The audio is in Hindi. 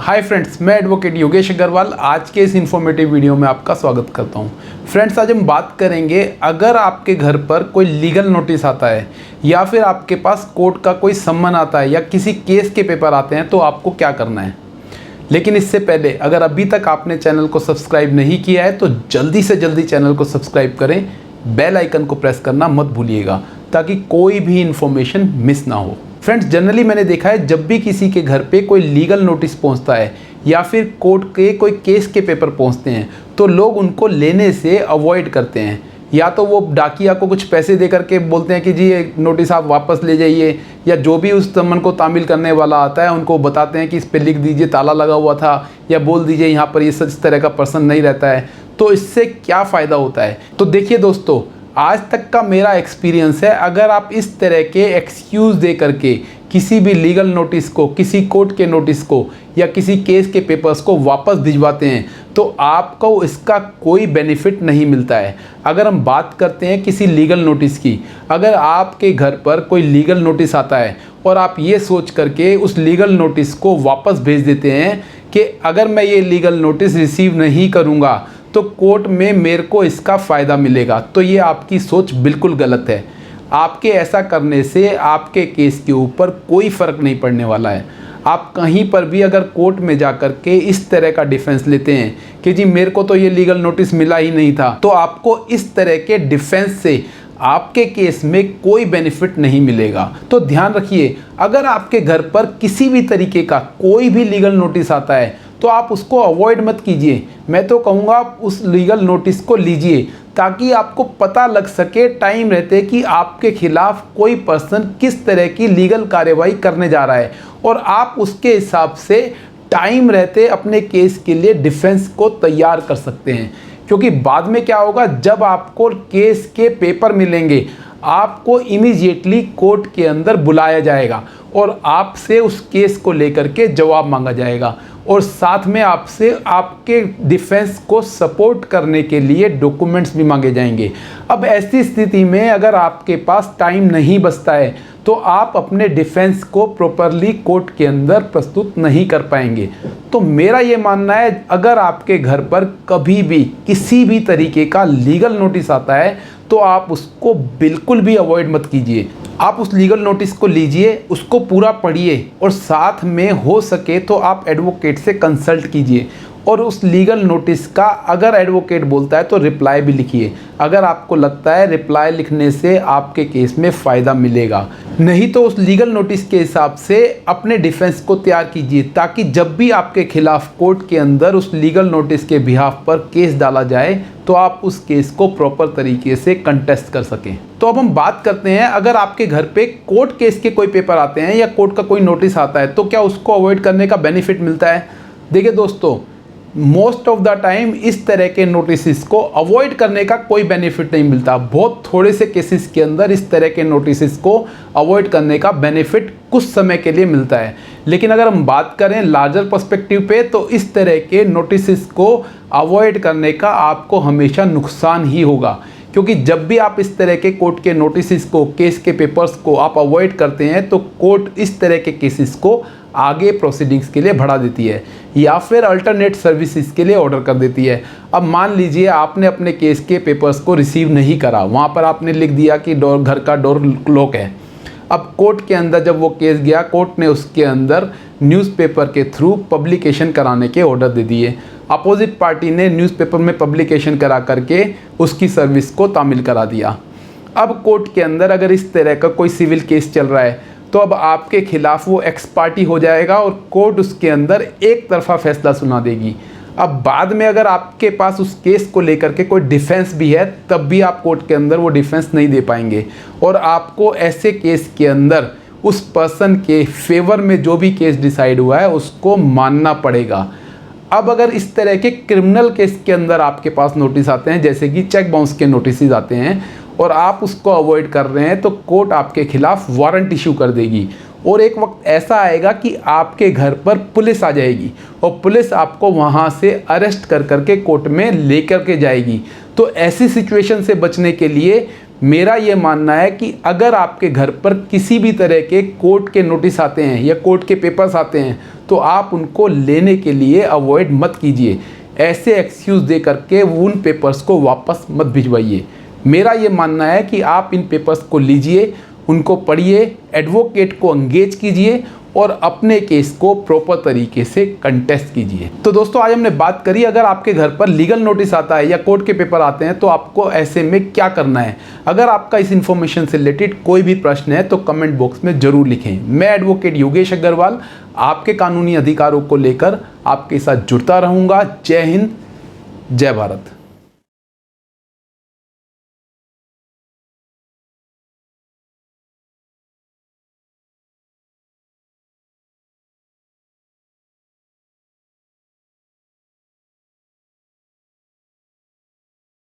हाय फ्रेंड्स, मैं एडवोकेट योगेश अग्रवाल आज के इस इन्फॉर्मेटिव वीडियो में आपका स्वागत करता हूं। फ्रेंड्स, आज हम बात करेंगे अगर आपके घर पर कोई लीगल नोटिस आता है या फिर आपके पास कोर्ट का कोई सम्मन आता है या किसी केस के पेपर आते हैं तो आपको क्या करना है। लेकिन इससे पहले अगर अभी तक आपने चैनल को सब्सक्राइब नहीं किया है तो जल्दी से जल्दी चैनल को सब्सक्राइब करें, बेल आइकन को प्रेस करना मत भूलिएगा ताकि कोई भी इन्फॉर्मेशन मिस ना हो। फ्रेंड्स, जनरली मैंने देखा है जब भी किसी के घर पे कोई लीगल नोटिस पहुंचता है या फिर कोर्ट के कोई केस के पेपर पहुंचते हैं तो लोग उनको लेने से अवॉइड करते हैं। या तो वो डाकिया को कुछ पैसे दे करके बोलते हैं कि जी ये नोटिस आप वापस ले जाइए, या जो भी उस सम्मन को तामील करने वाला आता है उनको बताते हैं कि इस पर लिख दीजिए ताला लगा हुआ था, या बोल दीजिए यहाँ पर ये इस तरह का पर्सन नहीं रहता है। तो इससे क्या फ़ायदा होता है? तो देखिए दोस्तों, आज तक का मेरा एक्सपीरियंस है, अगर आप इस तरह के एक्सक्यूज़ दे करके किसी भी लीगल नोटिस को, किसी कोर्ट के नोटिस को या किसी केस के पेपर्स को वापस भिजवाते हैं तो आपको इसका कोई बेनिफिट नहीं मिलता है। अगर हम बात करते हैं किसी लीगल नोटिस की, अगर आपके घर पर कोई लीगल नोटिस आता है और आप ये सोच करके उस लीगल नोटिस को वापस भेज देते हैं कि अगर मैं ये लीगल नोटिस रिसीव नहीं करूँगा तो कोर्ट में मेरे को इसका फ़ायदा मिलेगा, तो ये आपकी सोच बिल्कुल गलत है। आपके ऐसा करने से आपके केस के ऊपर कोई फ़र्क नहीं पड़ने वाला है। आप कहीं पर भी अगर कोर्ट में जाकर के इस तरह का डिफेंस लेते हैं कि जी मेरे को तो ये लीगल नोटिस मिला ही नहीं था, तो आपको इस तरह के डिफेंस से आपके केस में कोई बेनिफिट नहीं मिलेगा। तो ध्यान रखिए, अगर आपके घर पर किसी भी तरीके का कोई भी लीगल नोटिस आता है तो आप उसको अवॉइड मत कीजिए। मैं तो कहूँगा उस लीगल नोटिस को लीजिए ताकि आपको पता लग सके टाइम रहते कि आपके खिलाफ कोई पर्सन किस तरह की लीगल कार्यवाही करने जा रहा है, और आप उसके हिसाब से टाइम रहते अपने केस के लिए डिफेंस को तैयार कर सकते हैं। क्योंकि बाद में क्या होगा, जब आपको केस के पेपर मिलेंगे आपको इमीडिएटली कोर्ट के अंदर बुलाया जाएगा और आपसे उस केस को लेकर के जवाब मांगा जाएगा, और साथ में आपसे आपके डिफेंस को सपोर्ट करने के लिए डॉक्यूमेंट्स भी मांगे जाएंगे। अब ऐसी स्थिति में अगर आपके पास टाइम नहीं बचता है तो आप अपने डिफेंस को प्रॉपरली कोर्ट के अंदर प्रस्तुत नहीं कर पाएंगे। तो मेरा ये मानना है, अगर आपके घर पर कभी भी किसी भी तरीके का लीगल नोटिस आता है तो आप उसको बिल्कुल भी अवॉइड मत कीजिए। आप उस लीगल नोटिस को लीजिए, उसको पूरा पढ़िए, और साथ में हो सके तो आप एडवोकेट से कंसल्ट कीजिए, और उस लीगल नोटिस का अगर एडवोकेट बोलता है तो रिप्लाई भी लिखिए। अगर आपको लगता है रिप्लाई लिखने से आपके केस में फ़ायदा मिलेगा, नहीं तो उस लीगल नोटिस के हिसाब से अपने डिफेंस को तैयार कीजिए ताकि जब भी आपके खिलाफ कोर्ट के अंदर उस लीगल नोटिस के बिहाफ पर केस डाला जाए तो आप उस केस को प्रॉपर तरीके से कंटेस्ट कर सकें। तो अब हम बात करते हैं, अगर आपके घर पे कोर्ट केस के कोई पेपर आते हैं या कोर्ट का कोई नोटिस आता है तो क्या उसको अवॉइड करने का बेनिफिट मिलता है? देखिए दोस्तों, मोस्ट ऑफ द टाइम इस तरह के नोटिस को अवॉइड करने का कोई बेनिफिट नहीं मिलता। बहुत थोड़े से केसेस के अंदर इस तरह के नोटिस को अवॉइड करने का बेनिफिट कुछ समय के लिए मिलता है। लेकिन अगर हम बात करें लार्जर पर्सपेक्टिव पे तो इस तरह के नोटिस को अवॉइड करने का आपको हमेशा नुकसान ही होगा, क्योंकि जब भी आप इस तरह के कोर्ट के नोटिस को, केस के पेपर्स को आप अवॉइड करते हैं तो कोर्ट इस तरह के केसेस को आगे प्रोसीडिंग्स के लिए बढ़ा देती है या फिर अल्टरनेट सर्विसेज के लिए ऑर्डर कर देती है। अब मान लीजिए आपने अपने केस के पेपर्स को रिसीव नहीं करा, वहाँ पर आपने लिख दिया कि घर का डोर लॉक है। अब कोर्ट के अंदर जब वो केस गया, कोर्ट ने उसके अंदर न्यूज़पेपर के थ्रू पब्लिकेशन कराने के ऑर्डर दे दिए। अपोजिट पार्टी ने न्यूज़पेपर में पब्लिकेशन करा करके उसकी सर्विस को तामील करा दिया। अब कोर्ट के अंदर अगर इस तरह का कोई सिविल केस चल रहा है तो अब आपके खिलाफ वो एक्स पार्टी हो जाएगा और कोर्ट उसके अंदर एक तरफा फैसला सुना देगी। अब बाद में अगर आपके पास उस केस को लेकर के कोई डिफेंस भी है तब भी आप कोर्ट के अंदर वो डिफेंस नहीं दे पाएंगे, और आपको ऐसे केस के अंदर उस पर्सन के फेवर में जो भी केस डिसाइड हुआ है उसको मानना पड़ेगा। अब अगर इस तरह के क्रिमिनल केस के अंदर आपके पास नोटिस आते हैं, जैसे कि चेक बाउंस के नोटिस आते हैं, और आप उसको अवॉइड कर रहे हैं तो कोर्ट आपके खिलाफ वारंट इशू कर देगी, और एक वक्त ऐसा आएगा कि आपके घर पर पुलिस आ जाएगी और पुलिस आपको वहाँ से अरेस्ट कर करके कोर्ट में लेकर के जाएगी। तो ऐसी सिचुएशन से बचने के लिए मेरा ये मानना है कि अगर आपके घर पर किसी भी तरह के कोर्ट के नोटिस आते हैं या कोर्ट के पेपर्स आते हैं तो आप उनको लेने के लिए अवॉइड मत कीजिए। ऐसे एक्सक्यूज़ दे करके उन पेपर्स को वापस मत भिजवाइए। मेरा ये मानना है कि आप इन पेपर्स को लीजिए, उनको पढ़िए, एडवोकेट को एंगेज कीजिए और अपने केस को प्रॉपर तरीके से कंटेस्ट कीजिए। तो दोस्तों, आज हमने बात करी अगर आपके घर पर लीगल नोटिस आता है या कोर्ट के पेपर आते हैं तो आपको ऐसे में क्या करना है। अगर आपका इस इन्फॉर्मेशन से रिलेटेड कोई भी प्रश्न है तो कमेंट बॉक्स में ज़रूर लिखें। मैं एडवोकेट योगेश अग्रवाल आपके कानूनी अधिकारों को लेकर आपके साथ जुड़ता रहूँगा। जय हिंद, जय भारत।